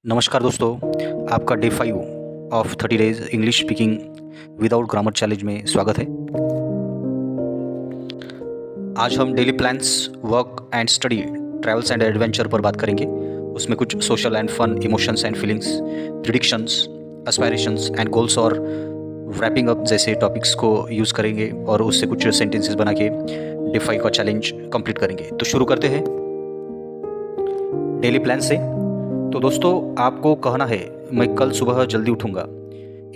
नमस्कार दोस्तों, आपका day 5 of 30 days English speaking without grammar challenge में स्वागत है। आज हम daily plans, work and study, travels and adventure पर बात करेंगे। उसमें कुछ social and fun, emotions and feelings, predictions, aspirations and goals और रैपिंग अप जैसे टॉपिक्स को यूज़ करेंगे और उससे कुछ सेंटेंसेस बना के डे 5 का चैलेंज कंप्लीट करेंगे। तो शुरू करते हैं डेली प्लान से। तो दोस्तों, आपको कहना है मैं कल सुबह जल्दी उठूंगा।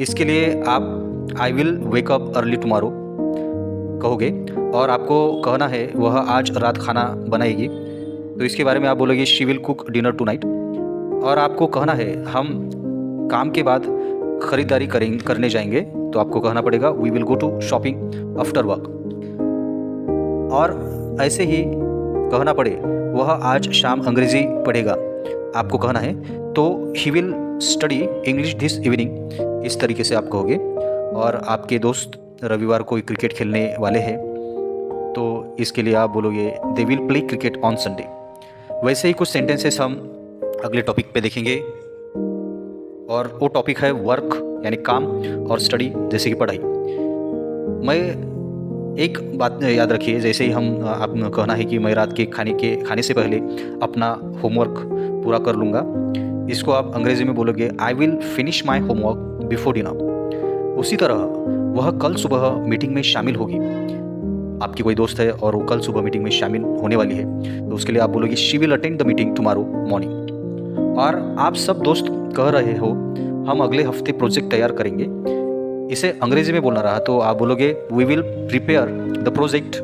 इसके लिए आप I will wake up early tomorrow कहोगे और आपको कहना है वह आज रात खाना बनाएगी। तो इसके बारे में आप बोलोगे she will cook dinner tonight. और आपको कहना है हम काम के बाद खरीदारी करने जाएंगे। तो आपको कहना पड़ेगा we will go to shopping after work. और ऐसे ही कहना पड़े वह आज शाम अंग्रेजी पढ़ेगा। आपको कहना है तो he will study English this evening. इस तरीके से आप कहोगे। और आपके दोस्त रविवार को क्रिकेट खेलने वाले हैं, तो इसके लिए आप बोलोगे they will play cricket on Sunday. वैसे ही कुछ सेंटेंसेस हम अगले टॉपिक पे देखेंगे और वो टॉपिक है वर्क यानी काम और स्टडी जैसे कि पढ़ाई। मैं एक बात याद रखिए, जैसे ही हम आप कहना है कि मैं रात के खाने से पहले अपना होमवर्क पूरा कर लूँगा। इसको आप अंग्रेजी में बोलोगे I will finish my homework before dinner. उसी तरह वह कल सुबह मीटिंग में शामिल होगी। आपकी कोई दोस्त है और वो कल सुबह मीटिंग में शामिल होने वाली है, तो उसके लिए आप बोलोगे she will attend the meeting tomorrow morning. और आप सब दोस्त कह रहे हो हम अगले हफ्ते प्रोजेक्ट तैयार करेंगे। इसे अंग्रेजी में बोलना रहा तो आप बोलोगे we will prepare the project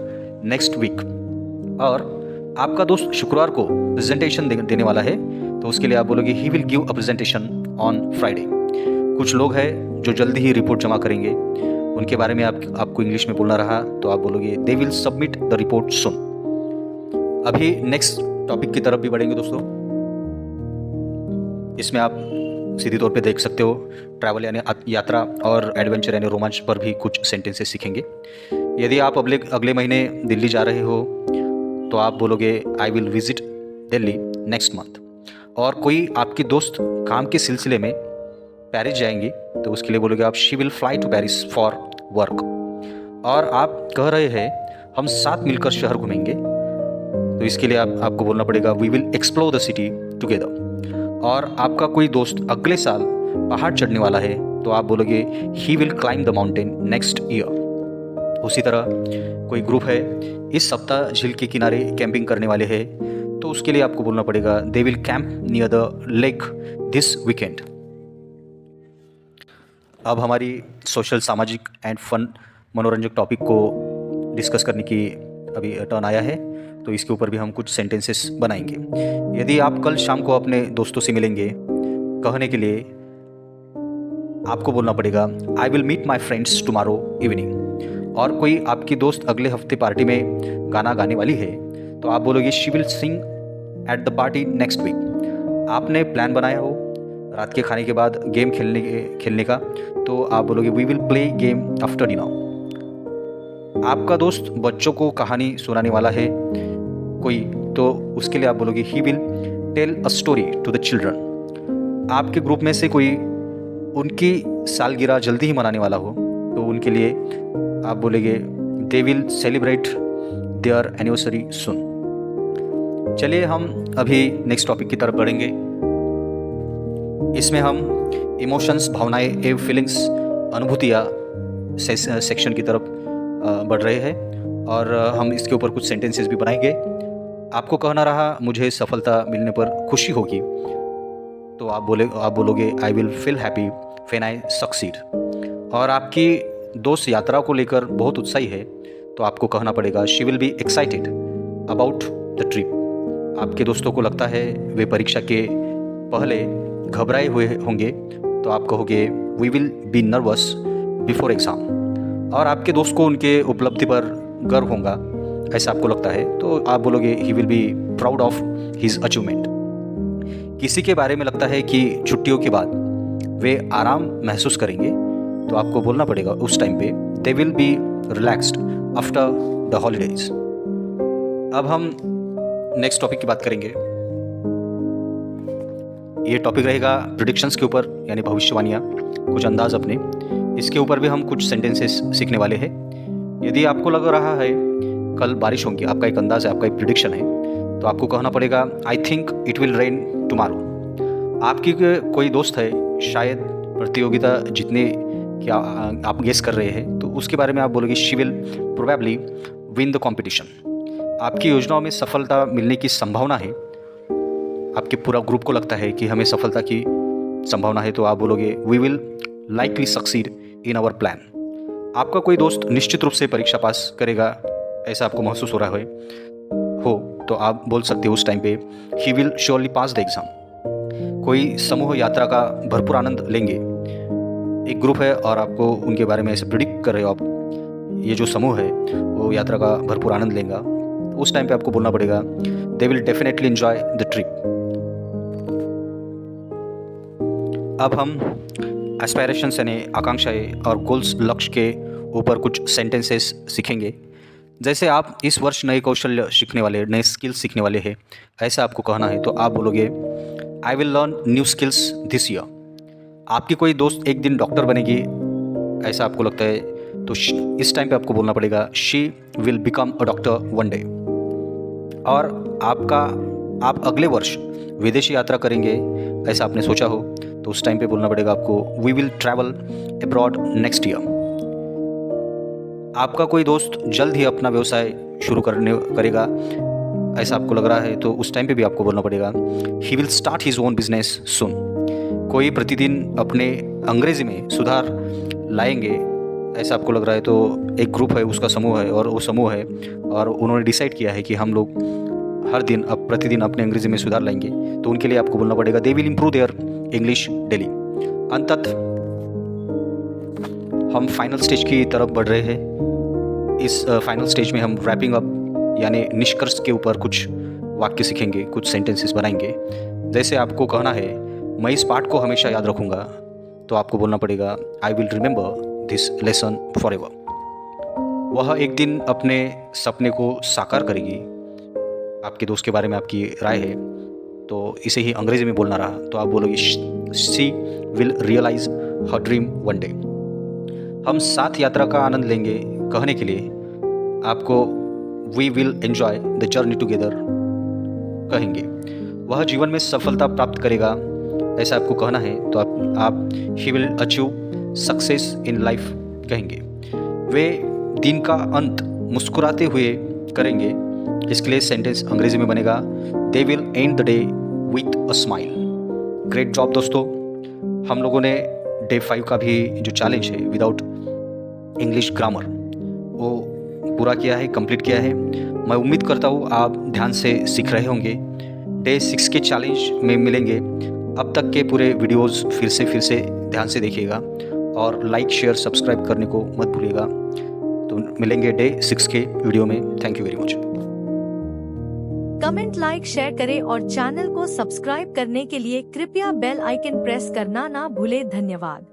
next week. और आपका दोस्त शुक्रवार को प्रेजेंटेशन देने वाला है, तो उसके लिए आप बोलोगे he will give a presentation on Friday. कुछ लोग हैं जो जल्दी ही रिपोर्ट जमा करेंगे, उनके बारे में आपको इंग्लिश में बोलना रहा तो आप बोलोगे they will submit the report soon. अभी नेक्स्ट टॉपिक की तरफ भी बढ़ेंगे दोस्तों। इसमें आप सीधी तौर पे देख सकते हो ट्रैवल यानी यात्रा और एडवेंचर यानी रोमांच पर भी कुछ सेंटेंसेस सीखेंगे। यदि आप अगले महीने दिल्ली जा रहे हो तो आप बोलोगे I will visit Delhi next month. और कोई आपकी दोस्त काम के सिलसिले में पेरिस जाएंगी, तो उसके लिए बोलोगे आप she will fly to Paris for work. और आप कह रहे हैं हम साथ मिलकर शहर घूमेंगे, तो इसके लिए आपको बोलना पड़ेगा we will explore the city together. और आपका कोई दोस्त अगले साल पहाड़ चढ़ने वाला है, तो आप बोलोगे he will climb the mountain next year. उसी तरह कोई ग्रुप है इस सप्ताह झील के किनारे कैंपिंग करने वाले हैं, तो उसके लिए आपको बोलना पड़ेगा they will camp near the lake this weekend. अब हमारी सोशल, सामाजिक एंड फन मनोरंजक टॉपिक को डिस्कस करने की अभी टर्न आया है, तो इसके ऊपर भी हम कुछ सेंटेंसेस बनाएंगे। यदि आप कल शाम को अपने दोस्तों से मिलेंगे, कहने के लिए आपको बोलना पड़ेगा I will meet my friends tomorrow evening. और कोई आपकी दोस्त अगले हफ्ते पार्टी में गाना गाने वाली है, तो आप बोलोगे she will sing at the party next week. आपने प्लान बनाया हो रात के खाने के बाद गेम खेलने का, तो आप बोलोगे we will play game after dinner. आपका दोस्त बच्चों को कहानी सुनाने वाला है कोई, तो उसके लिए आप बोलोगे he will tell a story to the children. आपके ग्रुप में से कोई उनकी सालगिरह जल्दी ही मनाने वाला हो, तो उनके लिए आप बोलेंगे they will celebrate their anniversary soon. चलिए हम अभी नेक्स्ट टॉपिक की तरफ बढ़ेंगे। इसमें हम इमोशंस, भावनाएं एवं फीलिंग्स, अनुभूतियाँ सेक्शन की तरफ बढ़ रहे हैं और हम इसके ऊपर कुछ सेंटेंसेस भी बनाएंगे। आपको कहना रहा मुझे सफलता मिलने पर खुशी होगी, तो आप बोलोगे I will feel happy when I succeed. और आपकी दोस्त यात्रा को लेकर बहुत उत्साही है, तो आपको कहना पड़ेगा she will be excited about the trip. आपके दोस्तों को लगता है वे परीक्षा के पहले घबराए हुए होंगे, तो आप कहोगे we will be nervous before exam. और आपके दोस्त को उनके उपलब्धि पर गर्व होगा, ऐसा आपको लगता है, तो आप बोलोगे he will be proud of his achievement. किसी के बारे में लगता है कि छुट्टियों के बाद वे आराम महसूस करेंगे, तो आपको बोलना पड़ेगा उस टाइम पे they will be relaxed after the holidays. अब हम नेक्स्ट टॉपिक की बात करेंगे। ये टॉपिक रहेगा प्रिडिक्शंस के ऊपर, यानी भविष्यवाणियाँ, कुछ अंदाज अपने। इसके ऊपर भी हम कुछ सेंटेंसेस सीखने वाले हैं। यदि आपको लग रहा है कल बारिश होगी, आपका एक अंदाज है, आपका एक प्रिडिक्शन है, तो आपको कहना पड़ेगा I think it will rain tomorrow. आपकी कोई दोस्त है, शायद प्रतियोगिता जीतने क्या आप गेस कर रहे हैं, तो उसके बारे में आप बोलोगे she will probably win the competition. आपकी योजनाओं में सफलता मिलने की संभावना है, आपके पूरा ग्रुप को लगता है कि हमें सफलता की संभावना है, तो आप बोलोगे we will likely succeed in our plan. आपका कोई दोस्त निश्चित रूप से परीक्षा पास करेगा, ऐसा आपको महसूस हो रहा हो तो आप बोल सकते हो उस टाइम पे he will surely pass the exam. कोई समूह यात्रा का भरपूर आनंद लेंगे, एक ग्रुप है और आपको उनके बारे में ऐसे प्रिडिक्ट कर रहे हो आप, ये जो समूह है वो यात्रा का भरपूर आनंद लेगा, उस टाइम पे आपको बोलना पड़ेगा they will definitely enjoy the trip. अब हम एस्पायरेशंस यानी आकांक्षाएं और गोल्स, लक्ष्य के ऊपर कुछ सेंटेंसेस सीखेंगे। जैसे आप इस वर्ष नए कौशल्य सीखने वाले, नए स्किल्स सीखने वाले हैं, ऐसा आपको कहना है, तो आप बोलोगे I will learn new skills this year. आपकी कोई दोस्त एक दिन डॉक्टर बनेगी, ऐसा आपको लगता है, तो इस टाइम पे आपको बोलना पड़ेगा she will become a doctor one day. और आप अगले वर्ष विदेशी यात्रा करेंगे, ऐसा आपने सोचा हो, तो उस टाइम पे बोलना पड़ेगा आपको we will travel abroad next year. आपका कोई दोस्त जल्द ही अपना व्यवसाय शुरू करेगा, ऐसा आपको लग रहा है, तो उस टाइम पे भी आपको बोलना पड़ेगा he will start his own business soon. कोई प्रतिदिन अपने अंग्रेजी में सुधार लाएंगे, ऐसा आपको लग रहा है, तो एक ग्रुप है, उसका समूह है, और वो समूह है और उन्होंने डिसाइड किया है कि हम लोग हर दिन प्रतिदिन अपने अंग्रेजी में सुधार लाएंगे, तो उनके लिए आपको बोलना पड़ेगा they will improve their English daily. अंततः हम फाइनल स्टेज की तरफ बढ़ रहे हैं। इस फाइनल स्टेज में हम रैपिंग अप यानी निष्कर्ष के ऊपर कुछ वाक्य सीखेंगे, कुछ सेंटेंसेस बनाएंगे। जैसे आपको कहना है मैं इस पाठ को हमेशा याद रखूँगा, तो आपको बोलना पड़ेगा I will remember this lesson for ever. वह एक दिन अपने सपने को साकार करेगी। आपके दोस्त के बारे में आपकी राय है, तो इसे ही अंग्रेजी में बोलना रहा, तो आप बोलोगे she will realise her dream one day. हम साथ यात्रा का आनंद लेंगे कहने के लिए आपको we will enjoy the journey together कहेंगे। वह जीवन में सफलता प्राप्त करेगा, ऐसा आपको कहना है, तो आप he will achieve success in life कहेंगे। वे दिन का अंत मुस्कुराते हुए करेंगे, इसके लिए सेंटेंस अंग्रेजी में बनेगा they will and the day with a smile. Great job दोस्तों, हम लोगों ने डे 5 का भी जो चैलेंज है विदाउट इंग्लिश ग्रामर वो पूरा किया है, कंप्लीट किया है। मैं उम्मीद करता हूँ आप ध्यान से सीख रहे होंगे। डे 6 के चैलेंज में मिलेंगे। अब तक के पूरे वीडियोस फिर से ध्यान से देखिएगा और लाइक, शेयर, सब्सक्राइब करने को मत भूलिएगा। तो मिलेंगे डे 6 के वीडियो में। Thank you very much. Comment, like, share करें और चैनल को सब्सक्राइब करने के लिए कृपया बेल आइकन प्रेस करना ना भूले। धन्यवाद।